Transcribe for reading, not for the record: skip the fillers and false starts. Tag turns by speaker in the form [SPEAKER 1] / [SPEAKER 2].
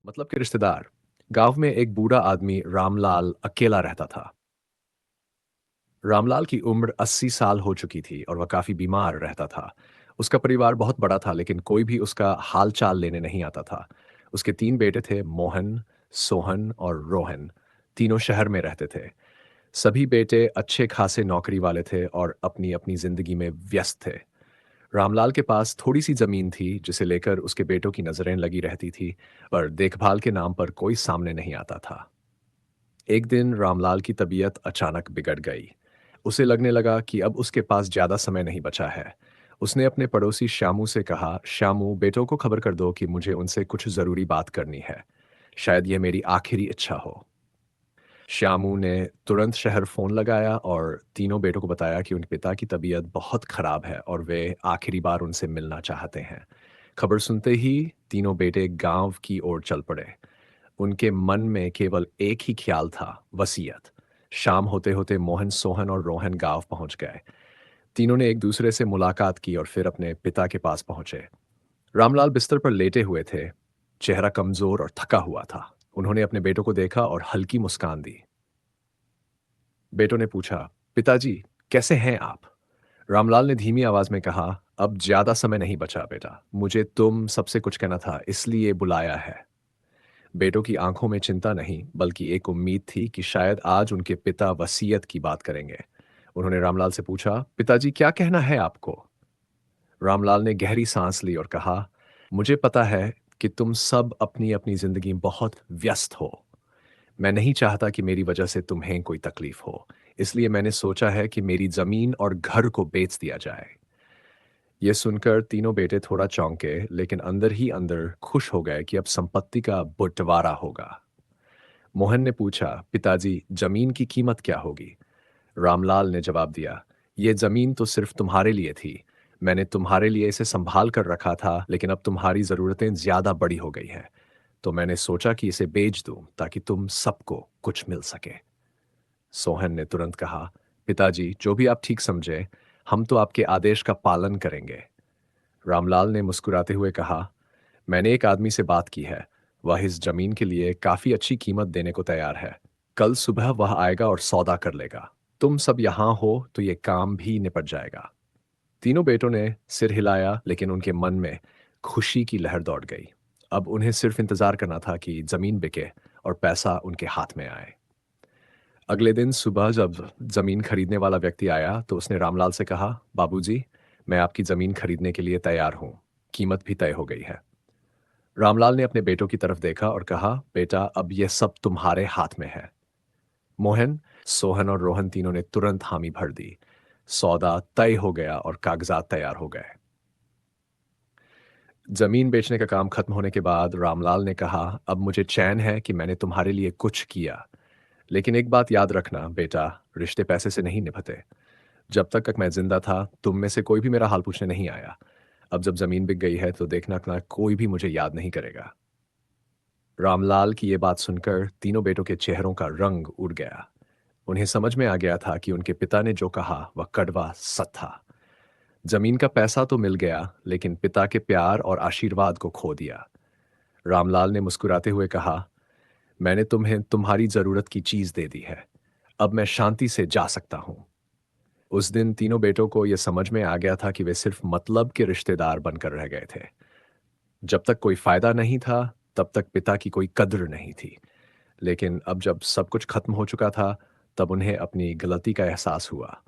[SPEAKER 1] मतलब कि रिश्तेदार। गांव में एक बूढ़ा आदमी रामलाल अकेला रहता था। रामलाल की उम्र 80 साल हो चुकी थी और वह काफी बीमार रहता था। उसका परिवार बहुत बड़ा था, लेकिन कोई भी उसका हाल चाल लेने नहीं आता था। उसके तीन बेटे थे, मोहन, सोहन और रोहन। तीनों शहर में रहते थे। सभी बेटे अच्छे खासे नौकरी वाले थे और अपनी अपनी जिंदगी में व्यस्त थे। रामलाल के पास थोड़ी सी जमीन थी, जिसे लेकर उसके बेटों की नजरें लगी रहती थी, पर देखभाल के नाम पर कोई सामने नहीं आता था। एक दिन रामलाल की तबीयत अचानक बिगड़ गई। उसे लगने लगा कि अब उसके पास ज्यादा समय नहीं बचा है। उसने अपने पड़ोसी श्यामू से कहा, श्यामू, बेटों को खबर कर दो कि मुझे उनसे कुछ जरूरी बात करनी है। शायद यह मेरी आखिरी इच्छा हो। श्यामू ने तुरंत शहर फोन लगाया और तीनों बेटों को बताया कि उनके पिता की तबीयत बहुत खराब है और वे आखिरी बार उनसे मिलना चाहते हैं। खबर सुनते ही तीनों बेटे गांव की ओर चल पड़े। उनके मन में केवल एक ही ख्याल था, वसीयत। शाम होते होते मोहन, सोहन और रोहन गांव पहुंच गए। तीनों ने एक दूसरे से मुलाकात की और फिर अपने पिता के पास पहुंचे। रामलाल बिस्तर पर लेटे हुए थे। चेहरा कमजोर और थका हुआ था। उन्होंने अपने बेटों को देखा और हल्की मुस्कान दी। बेटों ने पूछा, पिताजी, कैसे हैं आप? रामलाल ने धीमी आवाज में कहा, अब ज्यादा समय नहीं बचा बेटा, मुझे तुम सबसे कुछ कहना था, इसलिए बुलाया है। बेटों की आंखों में चिंता नहीं, बल्कि एक उम्मीद थी कि शायद आज उनके पिता वसीयत की बात करेंगे। उन्होंने रामलाल से पूछा, पिताजी, क्या कहना है आपको? रामलाल ने गहरी सांस ली और कहा, मुझे पता है कि तुम सब अपनी अपनी जिंदगी में बहुत व्यस्त हो। मैं नहीं चाहता कि मेरी वजह से तुम्हें कोई तकलीफ हो। इसलिए मैंने सोचा है कि मेरी जमीन और घर को बेच दिया जाए। यह सुनकर तीनों बेटे थोड़ा चौंके, लेकिन अंदर ही अंदर खुश हो गए कि अब संपत्ति का बंटवारा होगा। मोहन ने पूछा, पिताजी, जमीन की कीमत क्या होगी? रामलाल ने जवाब दिया, यह जमीन तो सिर्फ तुम्हारे लिए थी। मैंने तुम्हारे लिए इसे संभाल कर रखा था, लेकिन अब तुम्हारी जरूरतें ज्यादा बड़ी हो गई हैं। तो मैंने सोचा कि इसे बेच दूं ताकि तुम सबको कुछ मिल सके। सोहन ने तुरंत कहा, पिताजी, जो भी आप ठीक समझे, हम तो आपके आदेश का पालन करेंगे। रामलाल ने मुस्कुराते हुए कहा, मैंने एक आदमी से बात की है। वह इस जमीन के लिए काफी अच्छी कीमत देने को तैयार है। कल सुबह वह आएगा और सौदा कर लेगा। तुम सब यहां हो तो ये काम भी निपट जाएगा। तीनों बेटों ने सिर हिलाया, लेकिन उनके मन में खुशी की लहर दौड़ गई। अब उन्हें सिर्फ इंतजार करना था कि जमीन बिके और पैसा उनके हाथ में आए। अगले दिन सुबह जब जमीन खरीदने वाला व्यक्ति आया तो उसने रामलाल से कहा, बाबूजी, मैं आपकी जमीन खरीदने के लिए तैयार हूं। कीमत भी तय हो गई है। रामलाल ने अपने बेटों की तरफ देखा और कहा, बेटा, अब यह सब तुम्हारे हाथ में है। मोहन, सोहन और रोहन तीनों ने तुरंत हामी भर दी। सौदा तय हो गया और कागजात तैयार हो गए। जमीन बेचने का काम खत्म होने के बाद रामलाल ने कहा, अब मुझे चैन है कि मैंने तुम्हारे लिए कुछ किया। लेकिन एक बात याद रखना बेटा, रिश्ते पैसे से नहीं निभते। जब तक मैं जिंदा था, तुम में से कोई भी मेरा हाल पूछने नहीं आया। अब जब जमीन बिक गई है तो देखना ना, कोई भी मुझे याद नहीं करेगा। रामलाल की ये बात सुनकर तीनों बेटों के चेहरों का रंग उड़ गया। उन्हें समझ में आ गया था कि उनके पिता ने जो कहा वह कड़वा सच था। जमीन का पैसा तो मिल गया, लेकिन पिता के प्यार और आशीर्वाद को खो दिया। रामलाल ने मुस्कुराते हुए कहा, मैंने तुम्हें तुम्हारी जरूरत की चीज दे दी है। अब मैं शांति से जा सकता हूं। उस दिन तीनों बेटों को यह समझ में आ गया था कि वे सिर्फ मतलब के रिश्तेदार बनकर रह गए थे। जब तक कोई फायदा नहीं था, तब तक पिता की कोई कद्र नहीं थी। लेकिन अब जब सब कुछ खत्म हो चुका था, तब उन्हें अपनी गलती का एहसास हुआ।